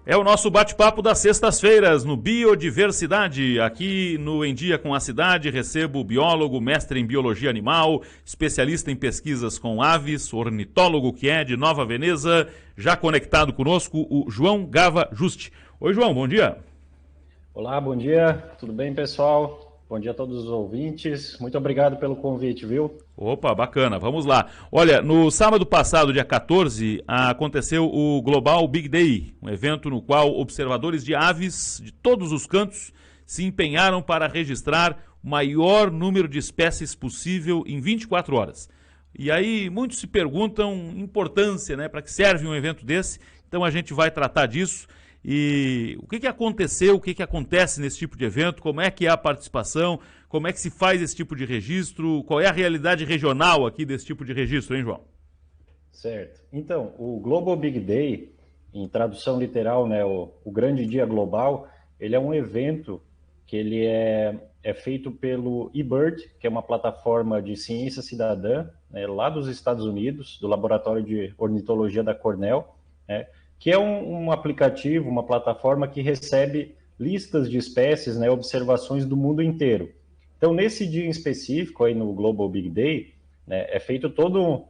É o nosso bate-papo das sextas-feiras no Biodiversidade. Aqui no Em Dia com a Cidade, recebo o biólogo, mestre em biologia animal, especialista em pesquisas com aves, ornitólogo que é de Nova Veneza, já conectado conosco, o João Gava Juste. Oi, João, bom dia. Olá, bom dia, tudo bem, pessoal? Bom dia a todos os ouvintes. Muito obrigado pelo convite, viu? Opa, bacana, vamos lá. Olha, no sábado passado, dia 14, aconteceu o Global Big Day, um evento no qual observadores de aves de todos os cantos se empenharam para registrar o maior número de espécies possível em 24 horas. E aí muitos se perguntam importância, né, para que serve um evento desse. Então a gente vai tratar disso. E o que aconteceu, o que acontece nesse tipo de evento, como é que é a participação, como é que se faz esse tipo de registro, qual é a realidade regional aqui desse tipo de registro, hein, João? Certo. Então, o Global Big Day, em tradução literal, né, o Grande Dia Global, ele é um evento que ele é feito pelo eBird, que é uma plataforma de ciência cidadã, né, lá dos Estados Unidos, do Laboratório de Ornitologia da Cornell, né, que é um aplicativo, uma plataforma que recebe listas de espécies, né, observações do mundo inteiro. Então, nesse dia em específico, aí no Global Big Day, né, é feito todo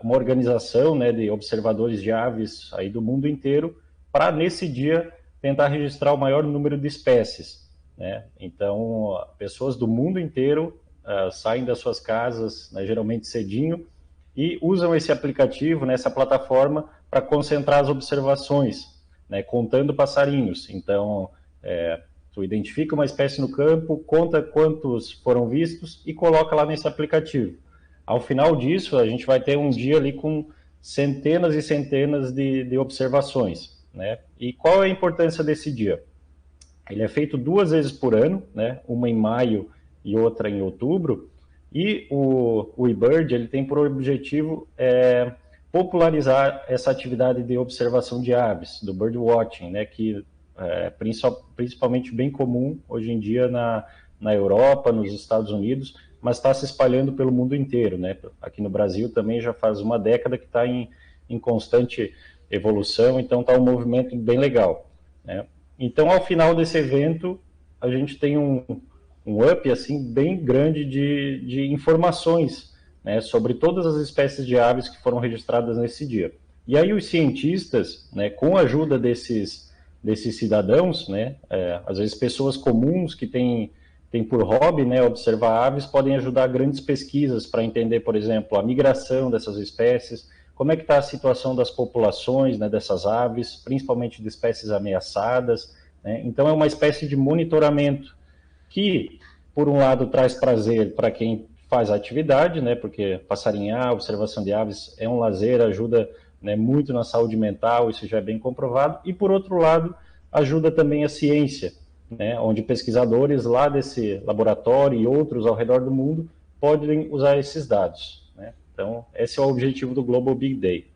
uma organização, né, de observadores de aves aí do mundo inteiro para, nesse dia, tentar registrar o maior número de espécies, né? Então, pessoas do mundo inteiro saem das suas casas, né, geralmente cedinho, e usam esse aplicativo, né, essa plataforma, para concentrar as observações, né, contando passarinhos. Então, tu identifica uma espécie no campo, conta quantos foram vistos e coloca lá nesse aplicativo. Ao final disso, a gente vai ter um dia ali com centenas e centenas de observações, né? E qual é a importância desse dia? Ele é feito 2 vezes por ano, né? Uma em maio e outra em outubro. E o eBird, ele tem por objetivo popularizar essa atividade de observação de aves, do birdwatching, né? Que é principalmente bem comum hoje em dia na Europa, nos Estados Unidos, mas está se espalhando pelo mundo inteiro, né? Aqui no Brasil também já faz uma década que está em constante evolução, então está um movimento bem legal, né? Então, ao final desse evento, a gente tem um up assim bem grande de informações, né, sobre todas as espécies de aves que foram registradas nesse dia. E aí os cientistas, né, com a ajuda desses cidadãos, né, às vezes pessoas comuns que têm por hobby, né, observar aves, podem ajudar grandes pesquisas para entender, por exemplo, a migração dessas espécies, como é que está a situação das populações, né, dessas aves, principalmente de espécies ameaçadas, né? Então é uma espécie de monitoramento que, por um lado, traz prazer para quem faz a atividade, né, porque passarinhar, observação de aves é um lazer, ajuda, né, muito na saúde mental, isso já é bem comprovado, e por outro lado, ajuda também a ciência, né, onde pesquisadores lá desse laboratório e outros ao redor do mundo podem usar esses dados, né? Então, esse é o objetivo do Global Big Day.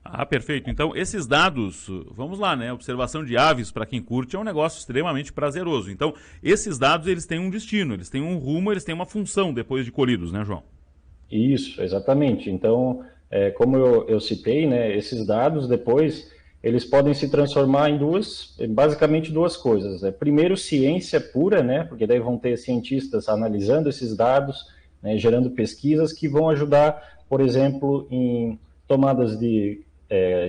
Ah, perfeito. Então, esses dados, vamos lá, né? Observação de aves, para quem curte, é um negócio extremamente prazeroso. Então, esses dados, eles têm um destino, eles têm um rumo, eles têm uma função depois de colhidos, né, João? Isso, exatamente. Então, como eu citei, né, esses dados depois eles podem se transformar em basicamente duas coisas, né? Primeiro, ciência pura, né, porque daí vão ter cientistas analisando esses dados, né, gerando pesquisas que vão ajudar, por exemplo, em tomadas de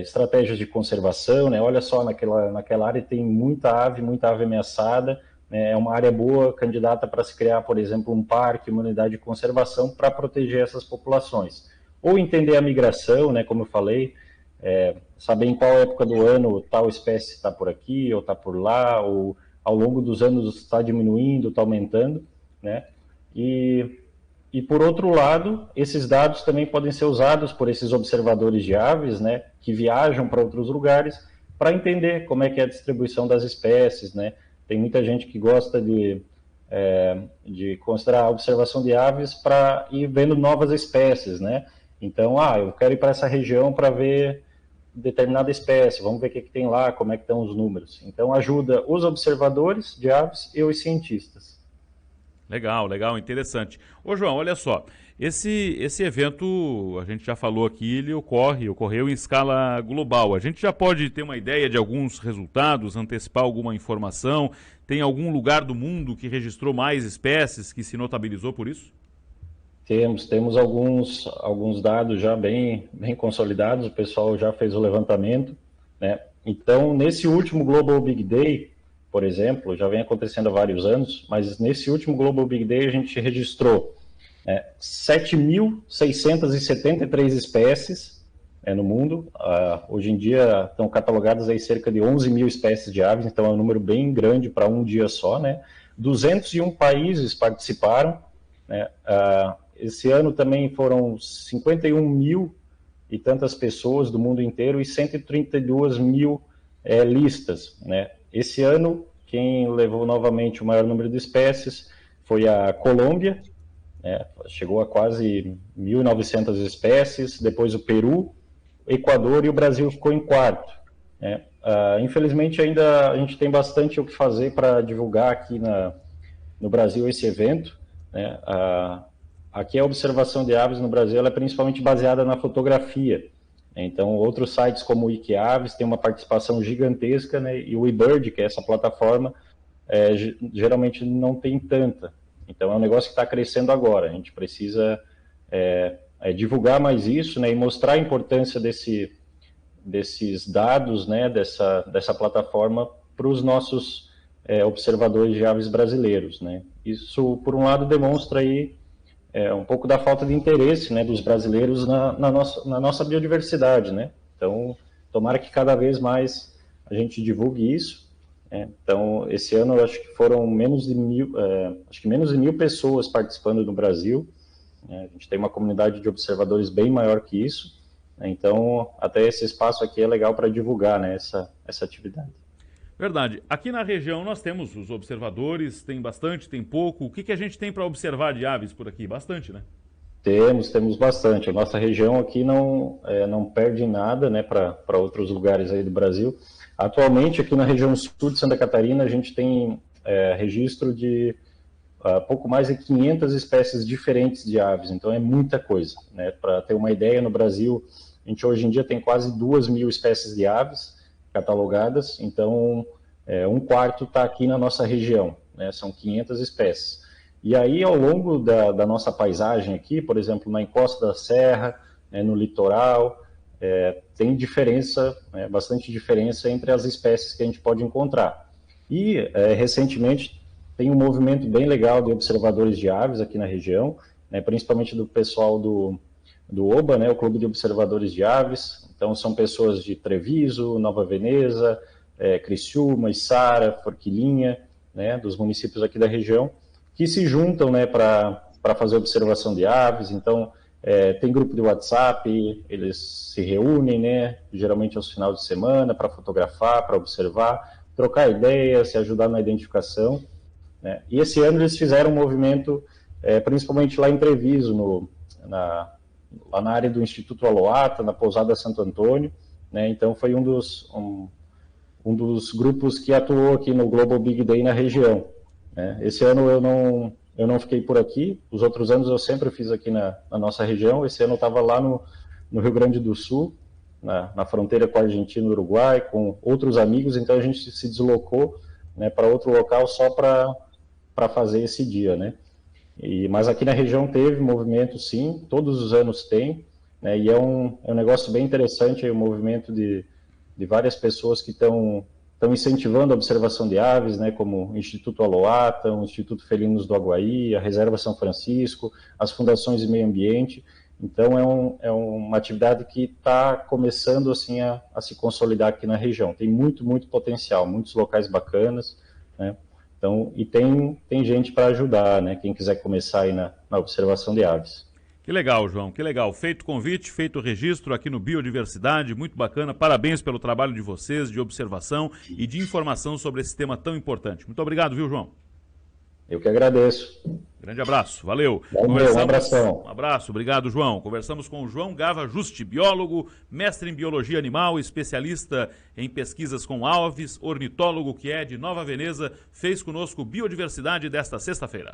estratégias de conservação, né? Olha só, naquela área tem muita ave ameaçada, né? É uma área boa, candidata para se criar, por exemplo, um parque, uma unidade de conservação para proteger essas populações. Ou entender a migração, né? Como eu falei, saber em qual época do ano tal espécie está por aqui ou está por lá, ou ao longo dos anos está diminuindo, está aumentando, né? E por outro lado, esses dados também podem ser usados por esses observadores de aves, né, que viajam para outros lugares, para entender como é que é a distribuição das espécies, né? Tem muita gente que gosta de considerar a observação de aves para ir vendo novas espécies, né? Então, eu quero ir para essa região para ver determinada espécie, vamos ver o que tem lá, como é que estão os números. Então, ajuda os observadores de aves e os cientistas. Legal, legal, interessante. Ô João, olha só, esse evento, a gente já falou aqui, ele ocorreu em escala global. A gente já pode ter uma ideia de alguns resultados, antecipar alguma informação? Tem algum lugar do mundo que registrou mais espécies, que se notabilizou por isso? Temos alguns dados já bem consolidados, o pessoal já fez o levantamento, né? Então, nesse último Global Big Day, por exemplo, já vem acontecendo há vários anos, mas nesse último Global Big Day a gente registrou 7.673 espécies no mundo. Hoje em dia estão catalogadas aí cerca de 11 mil espécies de aves, então é um número bem grande para um dia só, né? 201 países participaram, né? Esse ano também foram 51 mil e tantas pessoas do mundo inteiro e 132 mil listas, né? Esse ano, quem levou novamente o maior número de espécies foi a Colômbia, né? Chegou a quase 1.900 espécies, depois o Peru, Equador e o Brasil ficou em quarto, né? Infelizmente, ainda a gente tem bastante o que fazer para divulgar aqui no Brasil esse evento, né? Aqui a observação de aves no Brasil ela é principalmente baseada na fotografia. Então, outros sites como o Wikiaves têm uma participação gigantesca, né? E o eBird, que é essa plataforma, geralmente não tem tanta. Então, é um negócio que está crescendo agora. A gente precisa divulgar mais isso, né? E mostrar a importância desses dados, né? Dessa plataforma para os nossos observadores de aves brasileiros, né? Isso, por um lado, demonstra aí um pouco da falta de interesse, né, dos brasileiros na nossa biodiversidade, né? Então, tomara que cada vez mais a gente divulgue isso. Então, esse ano eu acho que foram menos de 1.000 pessoas participando no Brasil. A gente tem uma comunidade de observadores bem maior que isso. Então, até esse espaço aqui é legal para divulgar, né, essa atividade. Verdade. Aqui na região nós temos os observadores, tem bastante, tem pouco. O que a gente tem para observar de aves por aqui? Bastante, né? Temos bastante. A nossa região aqui não perde nada, né, para outros lugares aí do Brasil. Atualmente, aqui na região sul de Santa Catarina, a gente tem registro de pouco mais de 500 espécies diferentes de aves. Então, é muita coisa, né? Para ter uma ideia, no Brasil, a gente hoje em dia tem quase 2.000 espécies de aves catalogadas, então um quarto está aqui na nossa região, né? São 500 espécies. E aí, ao longo da nossa paisagem aqui, por exemplo, na encosta da serra, no litoral, tem diferença, bastante diferença entre as espécies que a gente pode encontrar. E, recentemente, tem um movimento bem legal de observadores de aves aqui na região, né? Principalmente do pessoal do OBA, né? O Clube de Observadores de Aves. Então, são pessoas de Treviso, Nova Veneza, Criciúma, Içara, Forquilinha, né, dos municípios aqui da região, que se juntam, né, para fazer observação de aves. Então, tem grupo de WhatsApp, eles se reúnem, né, geralmente aos finais de semana, para fotografar, para observar, trocar ideias, se ajudar na identificação, né. E esse ano eles fizeram um movimento, principalmente lá em Treviso, lá na área do Instituto Aloata, na Pousada Santo Antônio, né? Então foi um dos grupos que atuou aqui no Global Big Day na região, né? Esse ano eu não fiquei por aqui, os outros anos eu sempre fiz aqui na nossa região. Esse ano eu estava lá no Rio Grande do Sul, na fronteira com a Argentina e o Uruguai, com outros amigos, então a gente se deslocou, né, para outro local só para fazer esse dia, né? Mas aqui na região teve movimento, sim, todos os anos tem, né? E é um negócio bem interessante, o movimento de várias pessoas que estão incentivando a observação de aves, né? Como o Instituto Aloata, o Instituto Felinos do Aguaí, a Reserva São Francisco, as fundações de meio ambiente. Então é uma atividade que está começando assim a se consolidar aqui na região. Tem muito potencial, muitos locais bacanas, né? Então, e tem gente para ajudar, né? Quem quiser começar aí na observação de aves. Que legal, João, que legal. Feito o convite, feito o registro aqui no Biodiversidade, muito bacana. Parabéns pelo trabalho de vocês, de observação e de informação sobre esse tema tão importante. Muito obrigado, viu, João? Eu que agradeço. Grande abraço, valeu. Um abração. Um abraço, obrigado, João. Conversamos com o João Gava Juste, biólogo, mestre em biologia animal, especialista em pesquisas com aves, ornitólogo que é de Nova Veneza, fez conosco Biodiversidade desta sexta-feira.